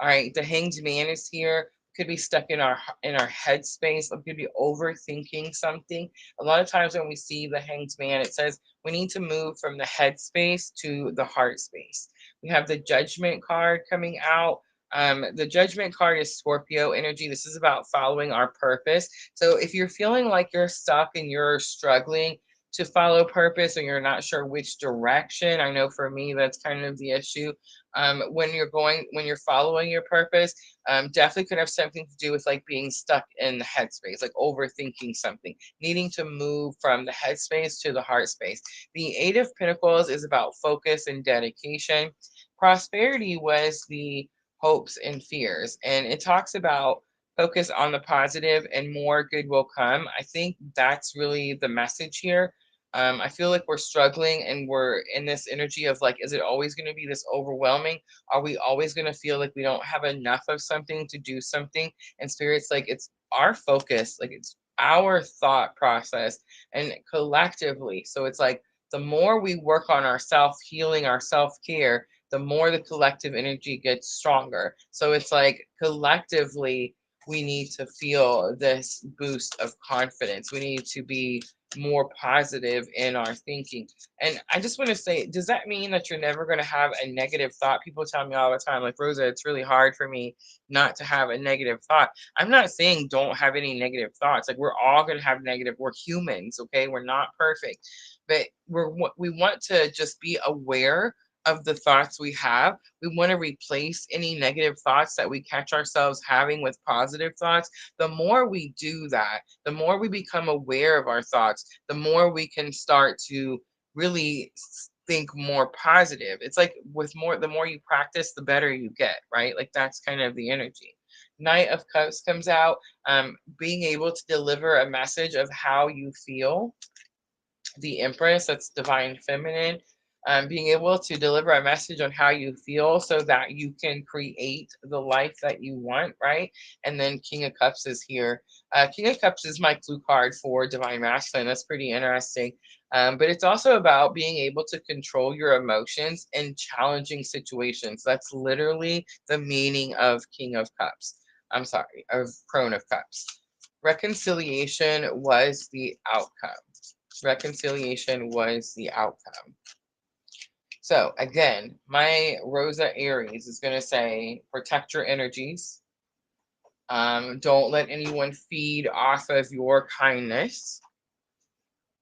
All right, the Hanged Man is here. Could be stuck in our head space. Or could be overthinking something. A lot of times when we see the Hanged Man, it says we need to move from the head space to the heart space. We have the Judgment card coming out. The Judgment card is Scorpio energy. This is about following our purpose. So if you're feeling like you're stuck and you're struggling to follow purpose and you're not sure which direction, I know for me that's kind of the issue. When you're following your purpose, definitely could have something to do with like being stuck in the headspace, like overthinking something, needing to move from the headspace to the heart space. The Eight of Pentacles is about focus and dedication. Prosperity was the hopes, and fears. And it talks about focus on the positive and more good will come. I think that's really the message here. I feel like we're struggling and we're in this energy of like, is it always going to be this overwhelming? Are we always going to feel like we don't have enough of something to do something? And Spirit's like, it's our focus, like it's our thought process and collectively. So it's like the more we work on our self healing, our self care, the more the collective energy gets stronger. So it's like collectively, we need to feel this boost of confidence. We need to be more positive in our thinking. And I just want to say, does that mean that you're never going to have a negative thought? People tell me all the time, like, Rosa, it's really hard for me not to have a negative thought. I'm not saying don't have any negative thoughts. Like, we're all going to have negative. We're humans, okay? We're not perfect. But we want to just be aware of the thoughts we have. We want to replace any negative thoughts that we catch ourselves having with positive thoughts. The more we do that, the more we become aware of our thoughts, the more we can start to really think more positive. It's like with more, the more you practice, the better you get, right? Like that's kind of the energy. Knight of Cups comes out, being able to deliver a message of how you feel. The Empress, that's divine feminine, being able to deliver a message on how you feel so that you can create the life that you want, right? And then King of Cups is here. King of Cups is my clue card for divine masculine. That's pretty interesting. But it's also about being able to control your emotions in challenging situations. That's literally the meaning of King of Cups. I'm sorry, of Crone of Cups. Reconciliation was the outcome. Reconciliation was the outcome. So again, my Rosa Aries is going to say, protect your energies. Don't let anyone feed off of your kindness.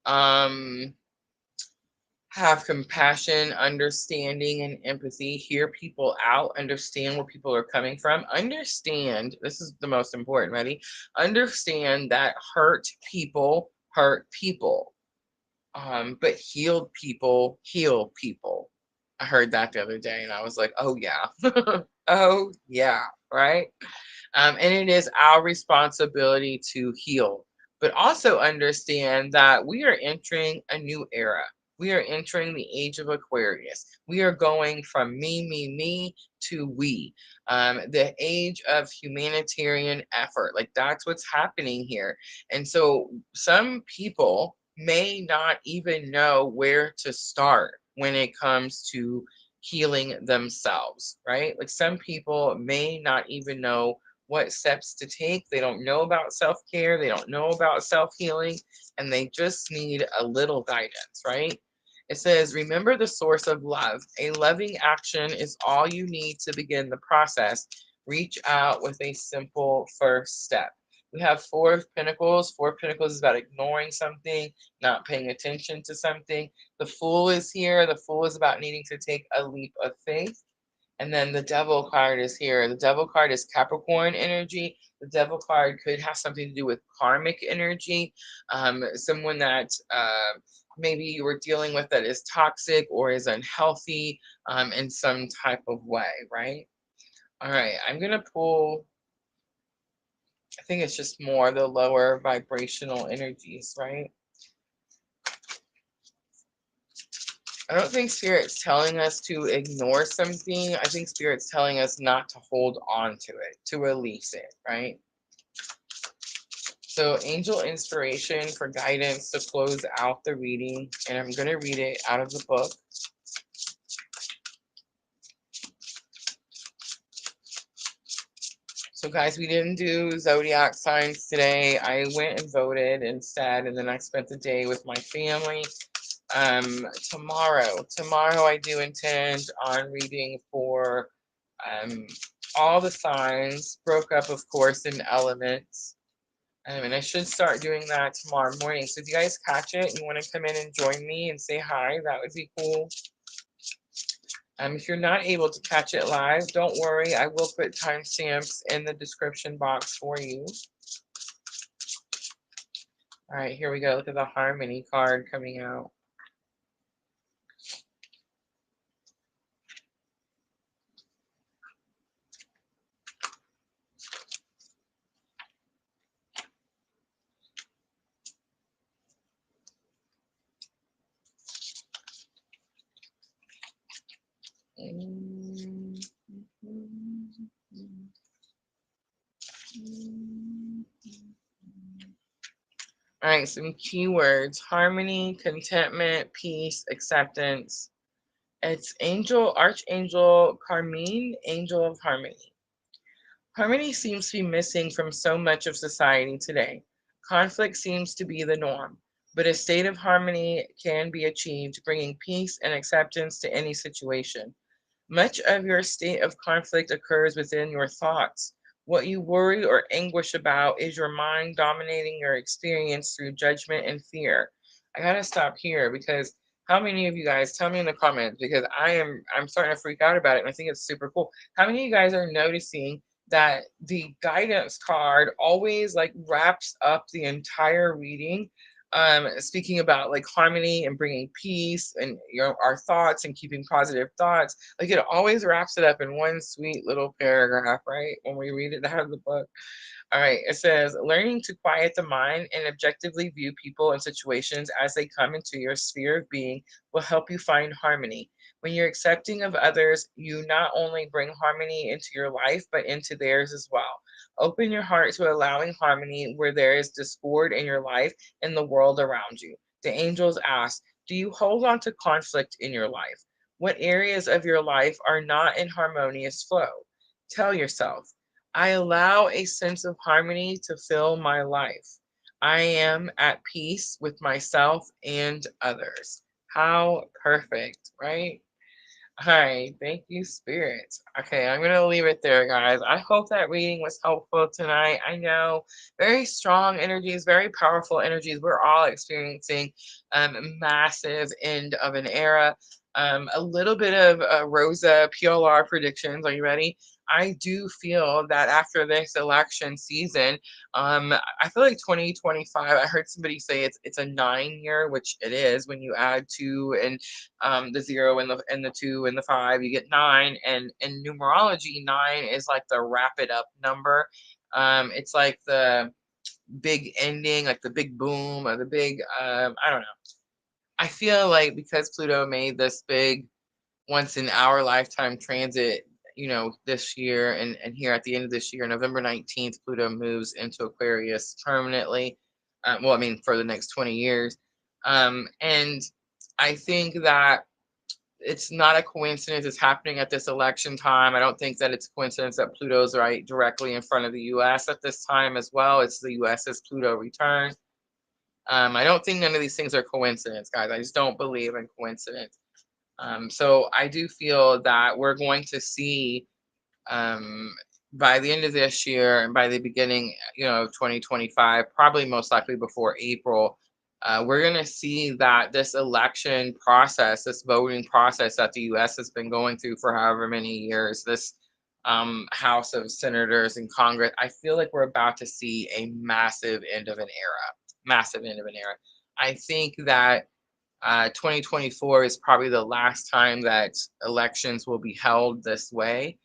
Have compassion, understanding, and empathy. Hear people out. Understand where people are coming from. Understand, this is the most important, ready? Understand that hurt people hurt people. But healed people heal people. I heard that the other day and I was like, oh yeah. Oh yeah, right? And it is our responsibility to heal, but also understand that we are entering a new era. We are entering the age of Aquarius. We are going from me to we. The age of humanitarian effort. Like that's what's happening here. And so some people may not even know where to start when it comes to healing themselves, right? Like some people may not even know what steps to take. They don't know about self-care. They don't know about self-healing, and they just need a little guidance, right? It says, remember the source of love. A loving action is all you need to begin the process. Reach out with a simple first step. We have Four of Pentacles. Four of Pentacles is about ignoring something, not paying attention to something. The Fool is here. The Fool is about needing to take a leap of faith. And then the Devil card is here. The Devil card is Capricorn energy. The Devil card could have something to do with karmic energy. Someone that maybe you were dealing with that is toxic or is unhealthy in some type of way, right? All right, I'm going to pull, I think it's just more the lower vibrational energies, right? I don't think Spirit's telling us to ignore something. I think Spirit's telling us not to hold on to it, to release it, right? So angel inspiration for guidance to close out the reading, and I'm going to read it out of the book. So guys, we didn't do zodiac signs today. I went and voted instead, and then I spent the day with my family. Tomorrow I do intend on reading for all the signs, broke up, of course, in elements. And I should start doing that tomorrow morning. So if you guys catch it and you want to come in and join me and say hi, that would be cool. If you're not able to catch it live, don't worry. I will put timestamps in the description box for you. All right, here we go. Look at the Harmony card coming out. Mm. All right, some keywords: harmony, contentment, peace, acceptance. It's Archangel Carmine, angel of harmony. Harmony seems to be missing from so much of society today. Conflict seems to be the norm, but a state of harmony can be achieved, bringing peace and acceptance to any situation. Much of your state of conflict occurs within your thoughts. What you worry or anguish about is your mind dominating your experience through judgment and fear. I gotta stop here because how many of you guys, tell me in the comments, because I'm starting to freak out about it and I think it's super cool. How many of you guys are noticing that the guidance card always like wraps up the entire reading, speaking about like harmony and bringing peace and our thoughts and keeping positive thoughts. Like it always wraps it up in one sweet little paragraph, right? When we read it out of the book. All right, it says learning to quiet the mind and objectively view people and situations as they come into your sphere of being will help you find harmony. When you're accepting of others, you not only bring harmony into your life, but into theirs as well. Open your heart to allowing harmony where there is discord in your life and the world around you. The angels ask, do you hold on to conflict in your life? What areas of your life are not in harmonious flow? Tell yourself, I allow a sense of harmony to fill my life. I am at peace with myself and others. How perfect, right? All right, thank you, Spirit. Okay, I'm going to leave it there, guys. I hope that reading was helpful tonight. I know very strong energies, very powerful energies. We're all experiencing massive end of an era. A little bit of Rosa PLR predictions. Are you ready? I do feel that after this election season, I feel like 2025. I heard somebody say it's a 9 year, which it is when you add two and the 0 and the 2 and the 5, you get 9. And in numerology, 9 is like the wrap it up number. It's like the big ending, like the big boom or the big I don't know. I feel like because Pluto made this big once in our lifetime transit, this year and here at the end of this year, November 19th, Pluto moves into Aquarius permanently. Well, I mean, for the next 20 years. And I think that it's not a coincidence it's happening at this election time. I don't think that it's a coincidence that Pluto's right directly in front of the US at this time as well. It's the US's Pluto return. I don't think none of these things are coincidence, guys. I just don't believe in coincidence. So I do feel that we're going to see by the end of this year and by the beginning, 2025, probably most likely before April, we're going to see that this election process, this voting process that the U.S. has been going through for however many years, this House of Senators and Congress, I feel like we're about to see a massive end of an era. Massive end of an era. I think that 2024 is probably the last time that elections will be held this way.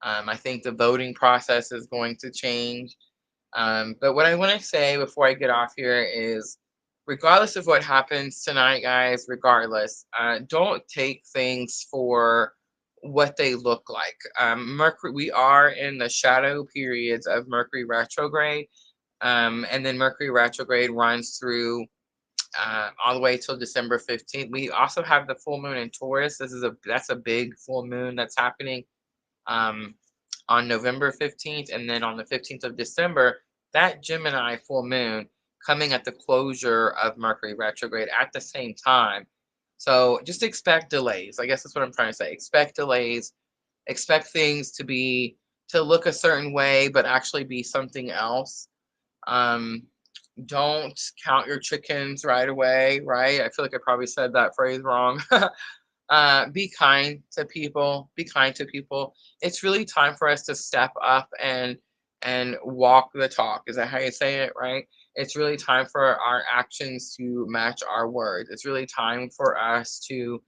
I think the voting process is going to change. But what I want to say before I get off here is, regardless of what happens tonight, guys, regardless, don't take things for what they look like. Mercury, we are in the shadow periods of Mercury retrograde, and then Mercury retrograde runs through all the way till December 15th. We also have the full moon in Taurus. That's a big full moon that's happening um, on November 15th, and then on the 15th of December, that Gemini full moon coming at the closure of Mercury retrograde at the same time. So just expect delays. I guess that's what I'm trying to say. Expect delays. Expect things to look a certain way, but actually be something else. Um, don't count your chickens right away, right? I feel like I probably said that phrase wrong. Be kind to people. Be kind to people. It's really time for us to step up and walk the talk. Is that how you say it, right? It's really time for our actions to match our words. It's really time for us to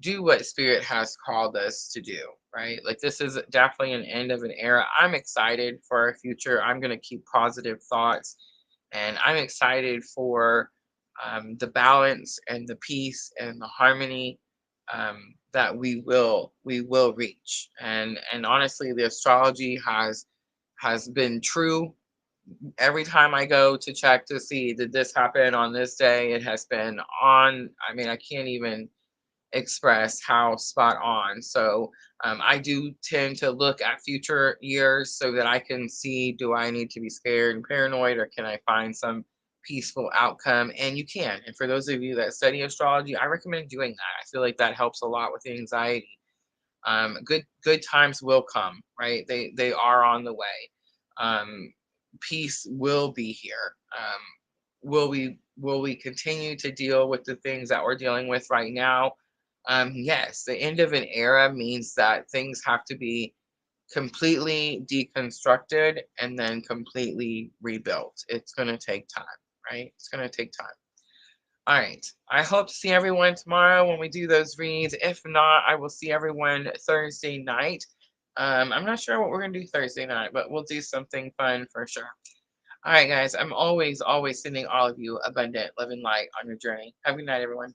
do what Spirit has called us to do, right? Like this is definitely an end of an era. I'm excited for our future. I'm going to keep positive thoughts, and I'm excited for the balance and the peace and the harmony that we will reach. And honestly, the astrology has been true. Every time I go to check to see did this happen on this day, it has been on. I mean, I can't even express how spot on. So I do tend to look at future years so that I can see, do I need to be scared and paranoid, or can I find some peaceful outcome? And you can. And for those of you that study astrology, I recommend doing that. I feel like that helps a lot with anxiety. Good times will come, right? They are on the way. um, Peace will be here. Will we continue to deal with the things that we're dealing with right now? Yes, the end of an era means that things have to be completely deconstructed and then completely rebuilt. It's going to take time, right? It's going to take time. All right. I hope to see everyone tomorrow when we do those reads. If not, I will see everyone Thursday night. I'm not sure what we're going to do Thursday night, but we'll do something fun for sure. All right, guys. I'm always, always sending all of you abundant love and light on your journey. Have a good night, everyone.